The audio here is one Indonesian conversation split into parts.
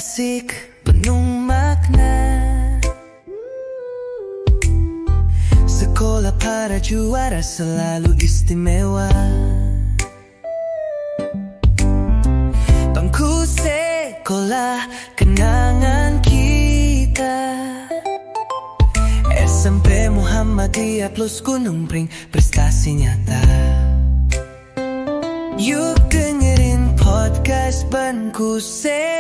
asik, penuh makna. Sekolah para juara selalu istimewa. Bangku sekolah, kenangan kita. SMP Muhammadiyah plus Gunung Pring, prestasi nyata. Yuk dengerin podcast Bangku Sekolah.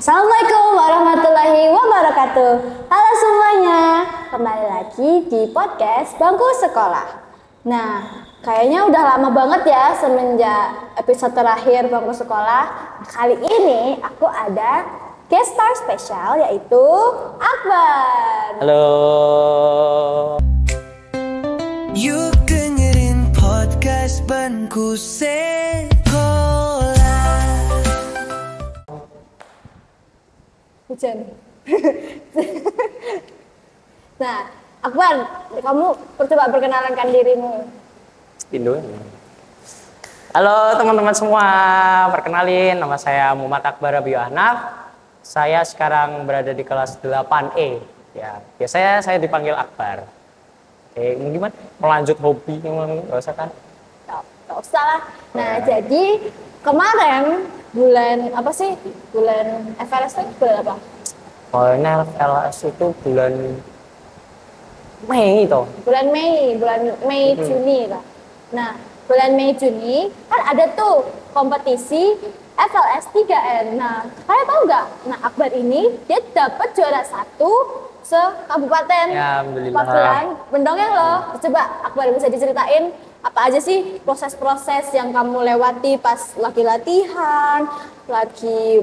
Assalamualaikum warahmatullahi wabarakatuh. Halo semuanya, kembali lagi di podcast Bangku Sekolah. Nah, kayaknya udah lama banget ya semenjak episode terakhir Bangku Sekolah. Kali ini aku ada guest star spesial yaitu Akbar. Halo. Yuk dengerin podcast Bangku Sekolah. Hujan. Nah, Akbar, kamu coba perkenalkan dirimu. Indo. Halo teman-teman semua, perkenalin nama saya Muhammad Akbar Rabiu Ahnaf. Saya sekarang berada di kelas 8E. Ya, biasanya saya dipanggil Akbar. Oke, gimana? Melanjut hobi, nggak usah kan? Nggak usah lah. Nah, jadi kemarin bulan apa sih? Bulan FLS itu bulan apa? Oh, ini LS itu bulan Mei itu. Bulan Mei Juni lah. Nah, bulan Mei Juni kan ada tuh kompetisi FLS 3N. Nah, kalian tahu nggak? Nah, Akbar ini dia dapat juara 1 se-kabupaten Ya, alhamdulillah. Magelang. Mendongeng loh. Coba Akbar bisa diceritain apa aja sih proses-proses yang kamu lewati pas lagi latihan, lagi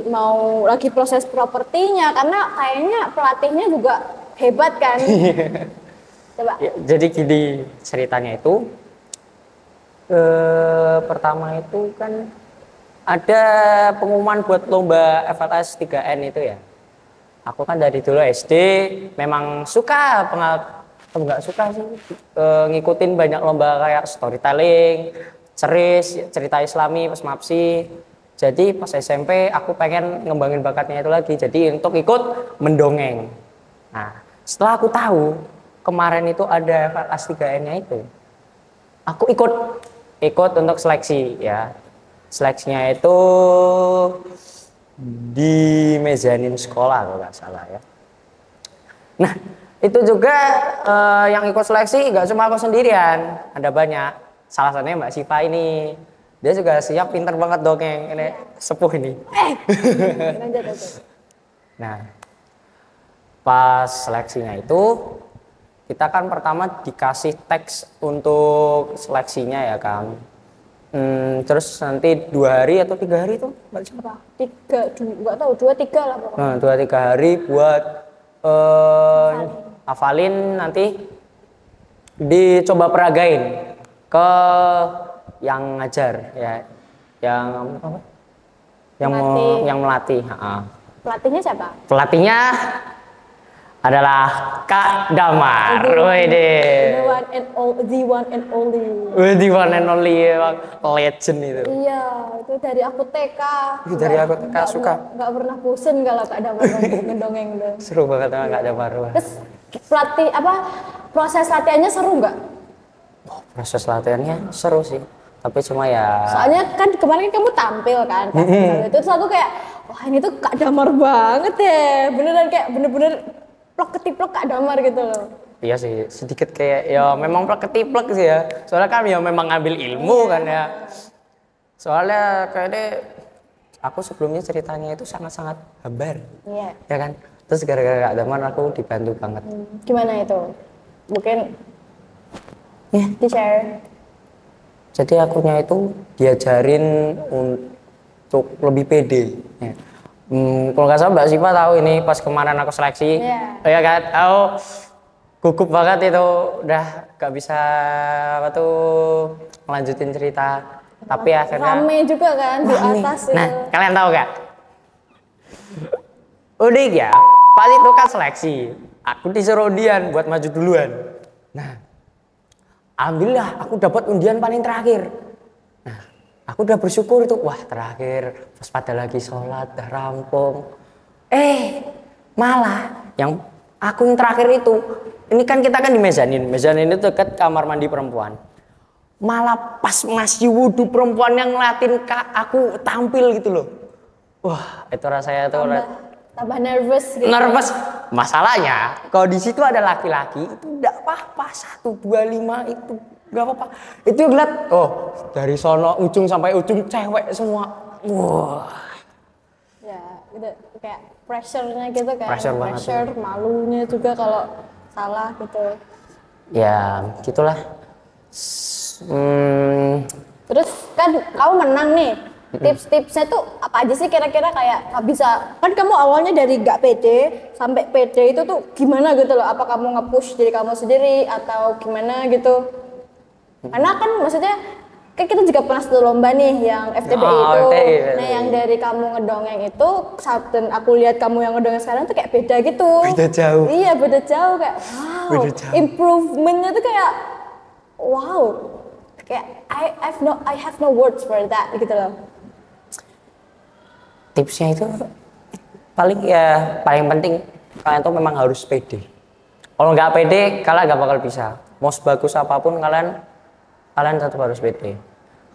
proses propertinya, karena kayaknya pelatihnya juga hebat kan. Coba. Ya, jadi gini ceritanya itu. Pertama itu kan ada pengumuman buat lomba FLS 3N itu ya. Aku kan dari dulu SD memang suka, nggak suka sih ngikutin banyak lomba kayak storytelling, ceris, cerita Islami, pas mapsi. Jadi pas SMP aku pengen ngembangin bakatnya itu lagi. Jadi untuk ikut mendongeng. Nah, setelah aku tahu kemarin itu ada FLS 3N-nya itu, aku ikut untuk seleksi ya. Seleksinya itu di mezanin sekolah kalau nggak salah ya. Nah, itu juga yang ikut seleksi nggak cuma aku sendirian, ada banyak. Salah satunya Mbak Siva ini, dia juga siap, pinter banget dongeng, ini sepuh ini. Nah, pas seleksinya itu kita kan pertama dikasih teks untuk seleksinya ya kan. Terus nanti 2 hari atau 3 hari itu Mbak Siva? 2-3 lah pokoknya. Nah, 2-3 hari buat hafalin, nanti dicoba peragain ke yang ngajar ya, yang apa? Yang melatih. Pelatihnya siapa? Pelatihnya adalah Kak Damar. The one and only. The one and only, legend itu. Iya, itu dari aku TK. Dari aku TK suka. Nggak pernah bosen kalau Kak Damar ngedongeng tuh. Seru banget sama Kak Damar. Terus proses latihannya seru nggak? Oh, proses latihannya seru sih. Tapi cuma ya. Soalnya kan kemarin kamu tampil kan. Itu terus aku kayak, wah ini tuh Kak Damar banget ya. Beneran kayak bener-bener plok ketiplok Kak Damar gitu loh. Iya sih, sedikit kayak ya memang plek ketiplek sih ya. Soalnya kan ya memang ngambil ilmu kan ya. Soalnya kayaknya aku sebelumnya ceritanya itu sangat-sangat hambar. Iya. Ya kan? Terus gara-gara Kak Damar aku dibantu banget. Gimana itu? Mungkin ya di-share. Jadi akunya itu diajarin untuk lebih pede. Ya. Kalau nggak salah Mbak Siva tahu ini pas kemarin aku seleksi, ya kan, aku gugup banget itu, udah nggak bisa apa tuh melanjutin cerita, tapi akhirnya rame juga kan di atas. Nah, kalian tahu nggak? Udah ya, pas itu kan seleksi, aku disuruh Dian buat maju duluan. Nah, alhamdulillah aku dapat undian paling terakhir. Nah, aku udah bersyukur itu, wah terakhir, pas pada lagi sholat, udah rampung. Malah yang aku yang terakhir itu, ini kan kita kan di mezanin itu dekat kamar mandi perempuan. Malah pas masih wudhu perempuan yang ngeliatin aku tampil gitu loh. Wah, itu rasanya tuh tambah nervous gitu. Nervous. Masalahnya kalau di situ ada laki-laki itu enggak apa-apa, 1 2 5 itu enggak apa-apa. Itu ngeliat, dari sono ujung sampai ujung cewek semua. Wah. Ya, itu kayak pressure-nya gitu kan. Pressure, malunya juga kalau salah gitu. Ya, gitulah. Terus kan kamu menang nih. Tips-tipsnya tuh apa aja sih kira-kira, kayak bisa kan kamu awalnya dari gak pede sampai pede itu tuh gimana gitu loh, apa kamu nge-push diri kamu sendiri atau gimana gitu? Karena kan maksudnya kan kita juga pernah satu lomba nih yang FTBI itu. Nah yang dari kamu ngedongeng itu dan aku lihat kamu yang ngedongeng sekarang tuh kayak beda gitu. Beda jauh. Iya beda jauh, kayak wow, improvementnya tuh kayak wow, kayak I have no words for that gitu loh. Tipsnya itu paling penting kalian tuh memang harus pede. Kalau nggak pede, kalian nggak bakal bisa. Mau sebagus apapun kalian tetap harus pede.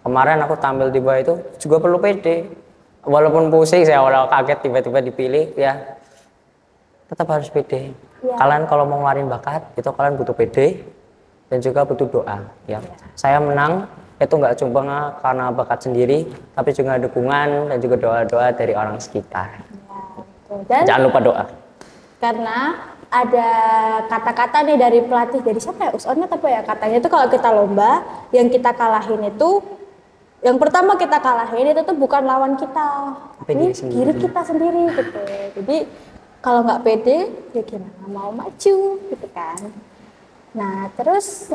Kemarin aku tampil di bawah itu juga perlu pede. Walaupun pusing, saya awal kaget tiba-tiba dipilih, ya tetap harus pede. Ya. Kalian kalau mau ngeluarin bakat itu kalian butuh pede dan juga butuh doa. Ya. Saya menang itu nggak cuma karena bakat sendiri, tapi juga dukungan dan juga doa-doa dari orang sekitar. Ya, dan jangan lupa doa. Karena ada kata-kata nih dari pelatih, dari siapa ya, Usonnya apa ya, katanya itu kalau kita lomba yang kita kalahin itu, yang pertama kita kalahin itu tuh bukan lawan kita, tapi diri kita sendiri gitu. Jadi kalau nggak pede ya gimana mau maju gitu kan. Nah terus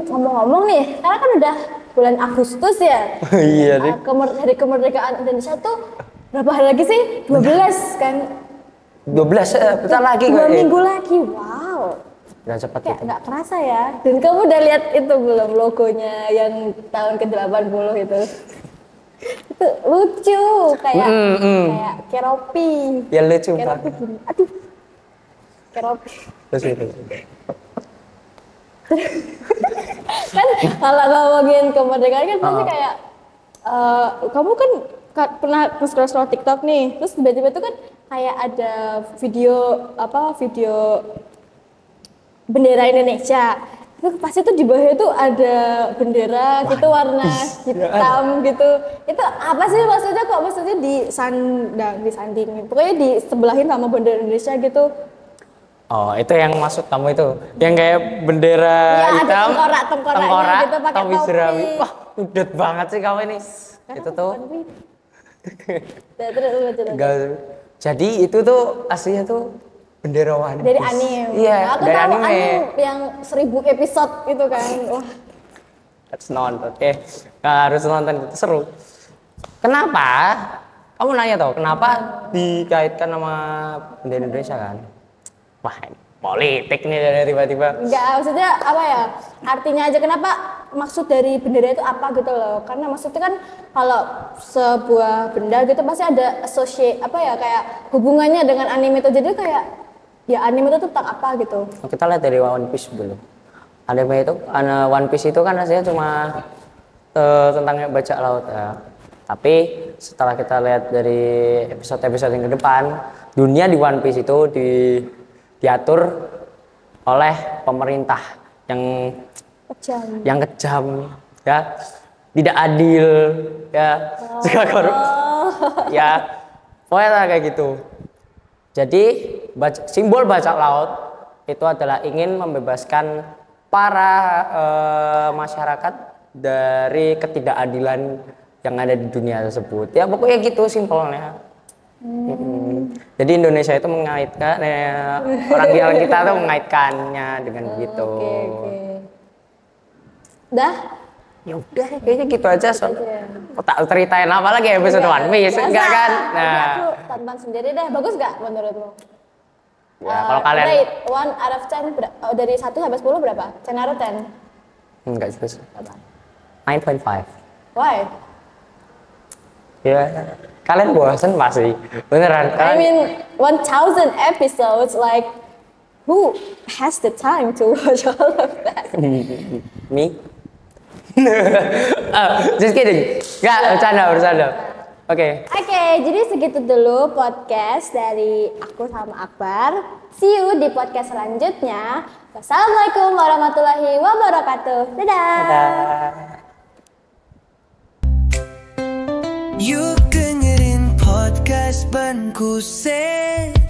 ngomong-ngomong nih, karena kan udah bulan Agustus ya. Iya nih. Hari kemerdekaan Indonesia tuh berapa hari lagi sih? 12 kan? 12 bentar lagi. 2 minggu lagi, wow. Udah cepat kayak gitu. nggak kerasa ya. Dan kamu udah lihat itu belum logonya yang tahun ke-80 itu? Itu lucu, kayak Keropi. Ya lucu Keropi banget. gini, aduh. Keropi. Terus. Kan kalau ngomongin kemerdekaan kan pasti kayak kamu kan pernah scroll TikTok nih, terus tiba-tiba itu kan kayak ada video bendera Indonesia. Itu pasti tuh di bawah itu ada bendera gitu warna hitam gitu. Itu apa sih maksudnya, kok maksudnya disandingin, pokoknya disebelahin sama bendera Indonesia gitu. Oh, itu yang maksud kamu itu, yang kayak bendera hitam, tengkorak gitu, pakai topi jerami. Wah, udet banget sih kamu ini. Itu tuh. Jadi itu tuh aslinya tuh bendera One Piece. Dari anime. Iya, nah, aku dari tahu anime yang 1000 episode itu kan. Wah. Harus nonton. Harus nonton, itu seru. Kenapa? Kamu nanya tau, kenapa dikaitkan sama bendera Indonesia kan? Wah, politik nih dari tiba-tiba. Enggak, maksudnya apa ya? Artinya aja, kenapa maksud dari bendera itu apa gitu loh. Karena maksudnya kan kalau sebuah benda gitu pasti ada kayak hubungannya dengan anime itu. Jadi kayak ya anime itu tentang apa gitu. Kita lihat dari One Piece dulu. Anime itu, One Piece itu kan aslinya cuma tentang bajak laut ya. Tapi setelah kita lihat dari episode-episode yang ke depan, dunia di One Piece itu diatur oleh pemerintah yang kejam ya, tidak adil ya, juga korup ya, pokoknya kayak gitu. Jadi simbol bajak laut itu adalah ingin membebaskan para masyarakat dari ketidakadilan yang ada di dunia tersebut ya, pokoknya gitu simpelnya. Jadi Indonesia itu mengaitkan orang kita tuh mengaitkannya dengan begitu. Dah? Ya udah, kayaknya gitu aja. Tak ceritain apa lagi episode One Piece, enggak kan? Nah, aku tonton sendiri deh. Bagus nggak menurutmu? Ya, kalau kalian rate 1 out of 10 dari 1 sampai 10 berapa? 10 out of 10? Enggak juga sih. Berapa? 9.5. Why? Ya, kalian bosan pasti. Beneran. I mean 1000 episodes, like who has the time to watch all of that? Me? Just kidding. Enggak, bercanda. Oke. Oke, jadi segitu dulu podcast dari aku sama Akbar. See you di podcast selanjutnya. Wassalamualaikum warahmatullahi wabarakatuh. Dadah. Yuk dengerin podcast Bangku Sekolaha.